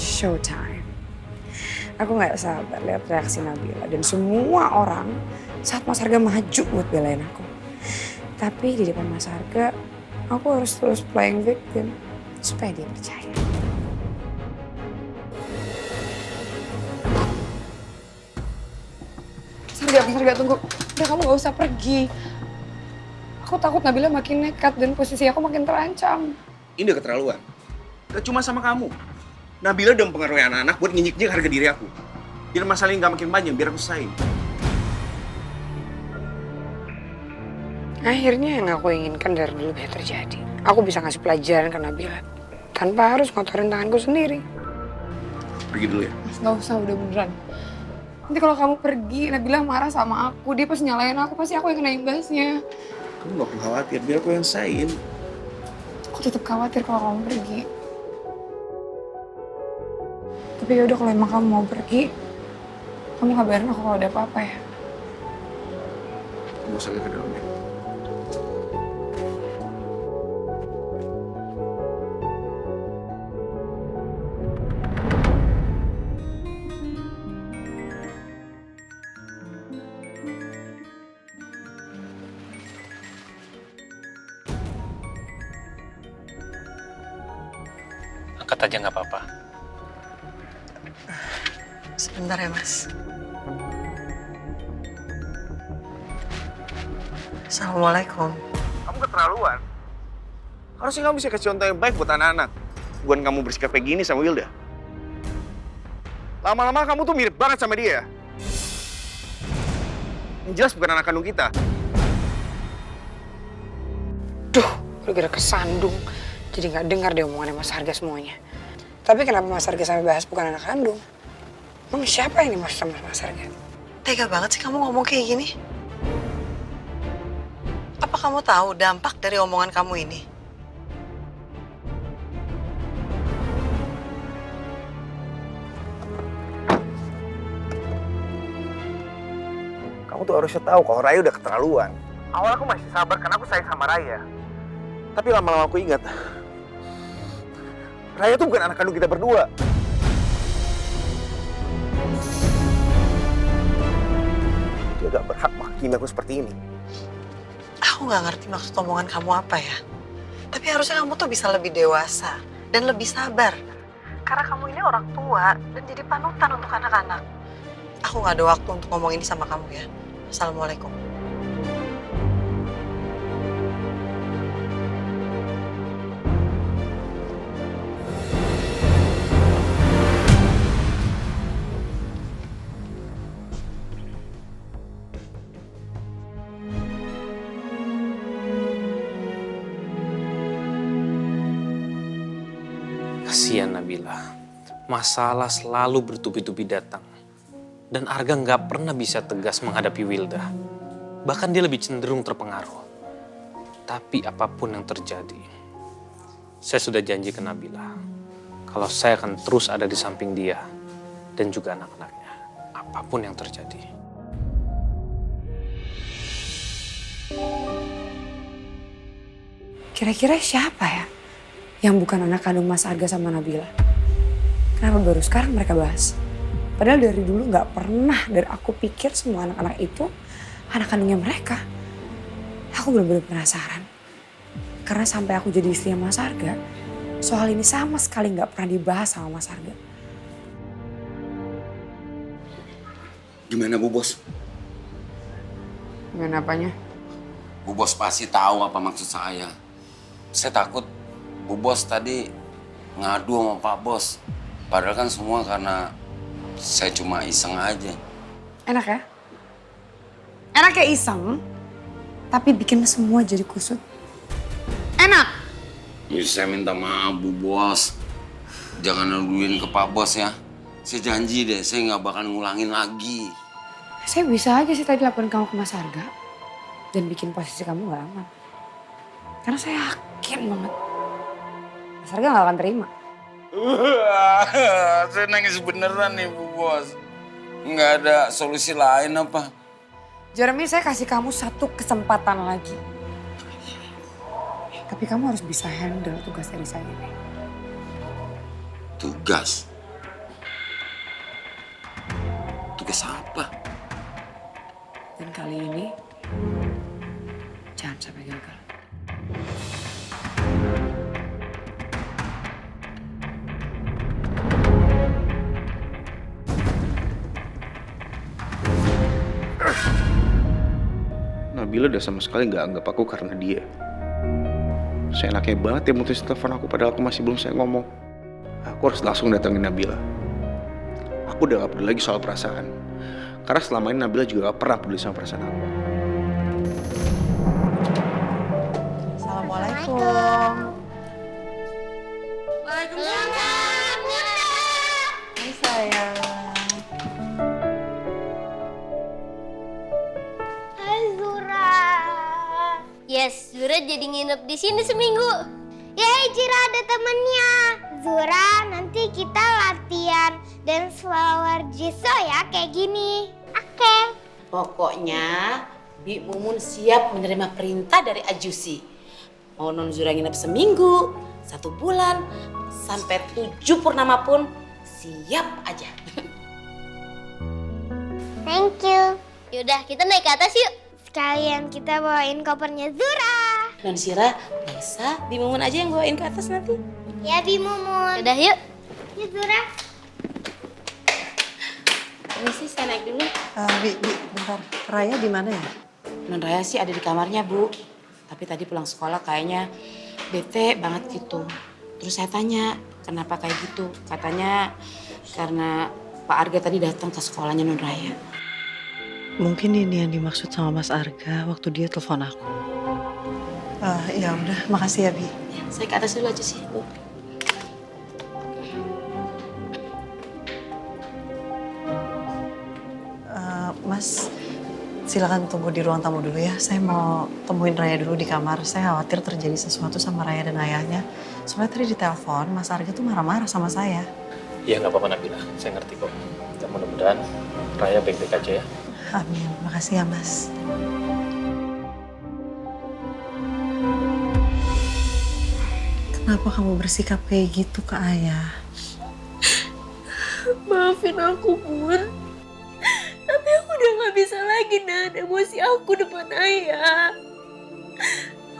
Showtime. Aku gak sabar lihat reaksi Nabila dan semua orang saat Mas Harga maju buat belain aku. Tapi di depan Mas Harga, aku harus terus playing victim supaya dia percaya. Mas Harga tunggu. Udah kamu gak usah pergi. Aku takut Nabila makin nekat dan posisi aku makin terancam. Ini udah keterlaluan. Gak cuma sama kamu. Nabila udah mempengaruhi anak-anak buat nginjek-injek harga diri aku. Biar masalah ini gak makin panjang, biar aku selesai. Akhirnya yang aku inginkan dari dulu bisa terjadi. Aku bisa ngasih pelajaran ke Nabila tanpa harus ngotorin tanganku sendiri. Pergi dulu ya. Mas gak usah, udah beneran. Nanti kalau kamu pergi, Nabila marah sama aku. Dia pasti nyalain aku, pasti aku yang kena imbasnya. Kamu gak perlu khawatir, biar aku yang selesaiin. Aku tetap khawatir kalau kamu pergi. Tapi yaudah kalau emang kamu mau pergi, kamu kabarin aku kalau ada apa-apa ya. Kamu usah ke dalam ya. Angkat aja nggak apa-apa. Sebentar ya, Mas. Assalamualaikum. Kamu keterlaluan. Harusnya kamu bisa kasih contoh yang baik buat anak-anak. Bukan kamu bersikap kayak gini sama Wilda. Lama-lama kamu tuh mirip banget sama dia. Yang jelas bukan anak kandung kita. Duh, gara-gara kesandung. Jadi gak dengar deh omongannya Mas Harga semuanya. Tapi kenapa Mas Harga sampai bahas bukan anak kandung? Emang siapa yang dimaksud sama Mas Harga? Tega banget sih kamu ngomong kayak gini. Apa kamu tahu dampak dari omongan kamu ini? Kamu tuh harusnya tahu kalau Raya udah keterlaluan. Awal aku masih sabar karena aku sayang sama Raya. Tapi lama-lama aku ingat, Raya tuh bukan anak kandung kita berdua. Dia gak berhak menghakimi aku seperti ini. Aku nggak ngerti maksud omongan kamu apa ya. Tapi harusnya kamu tuh bisa lebih dewasa dan lebih sabar. Karena kamu ini orang tua dan jadi panutan untuk anak-anak. Aku nggak ada waktu untuk ngomong ini sama kamu ya. Assalamualaikum. Kasihan Nabila. Masalah selalu bertubi-tubi datang. Dan Arga nggak pernah bisa tegas menghadapi Wilda. Bahkan dia lebih cenderung terpengaruh. Tapi apapun yang terjadi, saya sudah janji ke Nabila. Kalau saya akan terus ada di samping dia dan juga anak-anaknya. Apapun yang terjadi. Kira-kira siapa ya yang bukan anak kandung Mas Arga sama Nabila? Kenapa baru sekarang mereka bahas? Padahal dari dulu gak pernah dari aku pikir semua anak-anak itu anak kandungnya mereka. Aku benar-benar penasaran. Karena sampai aku jadi istrinya Mas Arga, soal ini sama sekali gak pernah dibahas sama Mas Arga. Gimana Bu Bos? Gimana apanya? Bu Bos pasti tahu apa maksud saya. Saya takut Bu Bos tadi ngadu sama Pak Bos. Padahal kan semua karena saya cuma iseng aja. Enak ya? Enak ya iseng, tapi bikin semua jadi kusut. Enak! Ya, saya minta maaf Bu Bos. Jangan nuduhin ke Pak Bos ya. Saya janji deh, saya nggak bakal ngulangin lagi. Saya bisa aja sih tadi laporin kamu ke Mas Harga dan bikin posisi kamu gak aman. Karena saya yakin banget Mas Harga gak akan terima. Saya nangis beneran nih Bu Bos. Nggak ada solusi lain apa? Jeremy, saya kasih kamu satu kesempatan lagi. Tapi kamu harus bisa handle tugas dari saya ini. Tugas? tegas apa? Dan kali ini jangan sampai gagal. Nabila udah sama sekali nggak anggap aku karena dia. Seenaknya banget ya mutusin telepon aku padahal aku masih belum saya ngomong. Aku harus langsung datangin Nabila. Aku udah gak peduli lagi soal perasaan. Karena selama ini Nabila juga gak pernah peduli sama perasaan aku. Assalamualaikum. Waalaikumsalam. Hai sayang. Hai Zura. Yes, Zura jadi nginep di sini seminggu. Yeay, Cira ada temennya. Zura, nanti kita latihan dance flower jisoo ya kayak gini. Oke. Pokoknya Bi Mumun siap menerima perintah dari Ajusi. Mau non Zura nginep seminggu, 1 bulan, sampai 7 purnama pun siap aja. Thank you. Yaudah, kita naik ke atas yuk. Sekalian kita bawain kopernya Zura. Non Sira, Raisa, Bi Mumun aja yang bawain ke atas nanti. Ya, Bi Mumun. Udah yuk. Yuk, Zura. Permisi, saya naik dulu. Bi, bentar. Raya di mana ya? Non Raya sih ada di kamarnya, Bu. Tapi tadi pulang sekolah kayaknya bete banget gitu. Terus saya tanya, kenapa kayak gitu? Katanya karena Pak Arga tadi datang ke sekolahnya Non Raya. Mungkin ini yang dimaksud sama Mas Arga waktu dia telepon aku. Ya udah, makasih ya Bi. Ya, saya ke atas dulu aja sih, Bu. Mas, silakan tunggu di ruang tamu dulu ya. Saya mau temuin Raya dulu di kamar. Saya khawatir terjadi sesuatu sama Raya dan ayahnya. Soalnya tadi di telepon Mas Arga tuh marah-marah sama saya. Iya nggak apa-apa Nabila, saya ngerti kok. Dan mudah-mudahan Raya baik-baik aja ya. Amin, makasih ya Mas. Kenapa kamu bersikap kayak gitu ke ayah? Maafin aku, Bun. Tapi aku udah gak bisa lagi nahan emosi aku depan ayah.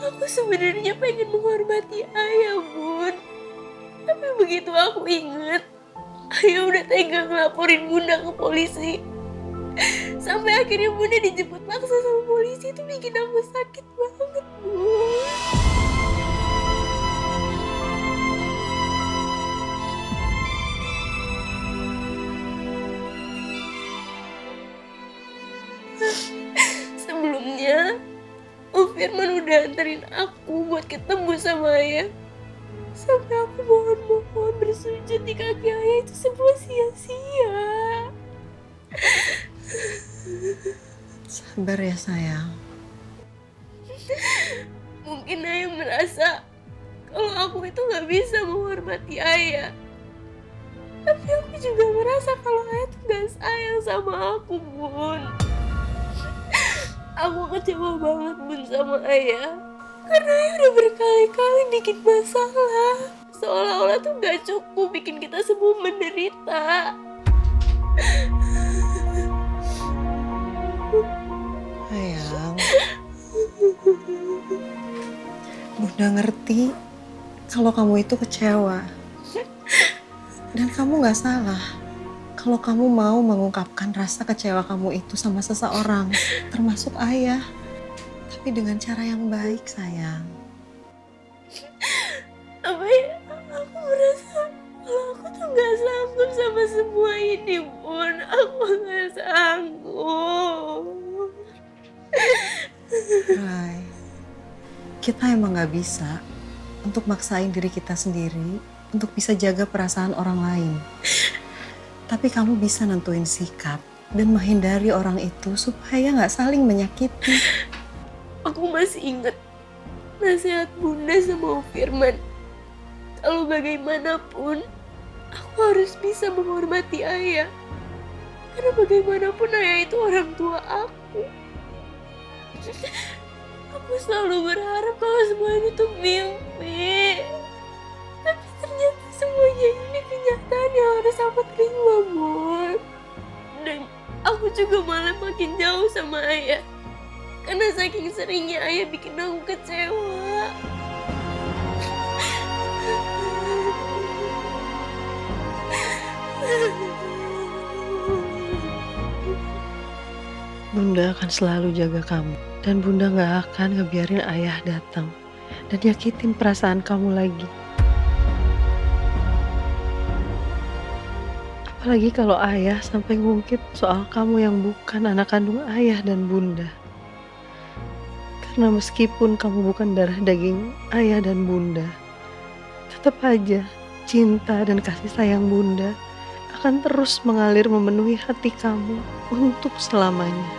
Aku sebenarnya pengen menghormati ayah, Bun. Tapi begitu aku inget, ayah udah tega ngelaporin Bunda ke polisi. Sampai akhirnya Bunda dijemput paksa sama polisi, itu bikin aku sakit banget, Bun. Sebelumnya, Om Firman udah anterin aku buat ketemu sama ayah. Sampai aku mohon-mohon bersujud di kaki ayah, itu semua sia-sia. Sabar ya sayang. Mungkin ayah merasa kalau aku itu gak bisa menghormati ayah. Tapi aku juga merasa kalau ayah tuh gak sayang sama aku, Bun. Aku kecewa banget, Bun, sama ayah. Karena ayah udah berkali-kali bikin masalah. Seolah-olah tuh gak cukup bikin kita semua menderita. Sayang. Bunda ngerti kalau kamu itu kecewa. Dan kamu gak salah kalau kamu mau mengungkapkan rasa kecewa kamu itu sama seseorang, termasuk ayah. Tapi dengan cara yang baik, sayang. Tapi aku merasa kalau aku tuh gak sanggup sama semua ini, Bun. Aku gak sanggup. Rai, kita emang gak bisa untuk maksain diri kita sendiri untuk bisa jaga perasaan orang lain. Tapi kamu bisa nentuin sikap dan menghindari orang itu supaya gak saling menyakiti. Aku masih ingat nasihat Bunda sama Om Firman. Kalau bagaimanapun, aku harus bisa menghormati ayah. Karena bagaimanapun ayah itu orang tua aku. Aku selalu berharap kalau semuanya itu mimpi. Tapi ternyata semuanya ini kenyataan yang harus aku terima, Bun. Dan aku juga malah makin jauh sama ayah. Karena saking seringnya ayah bikin aku kecewa. Bunda akan selalu jaga kamu. Dan Bunda gak akan ngebiarin ayah datang dan nyakitin perasaan kamu lagi. Apalagi kalau ayah sampai ngungkit soal kamu yang bukan anak kandung ayah dan Bunda. Karena meskipun kamu bukan darah daging ayah dan Bunda, tetap aja cinta dan kasih sayang Bunda akan terus mengalir memenuhi hati kamu untuk selamanya.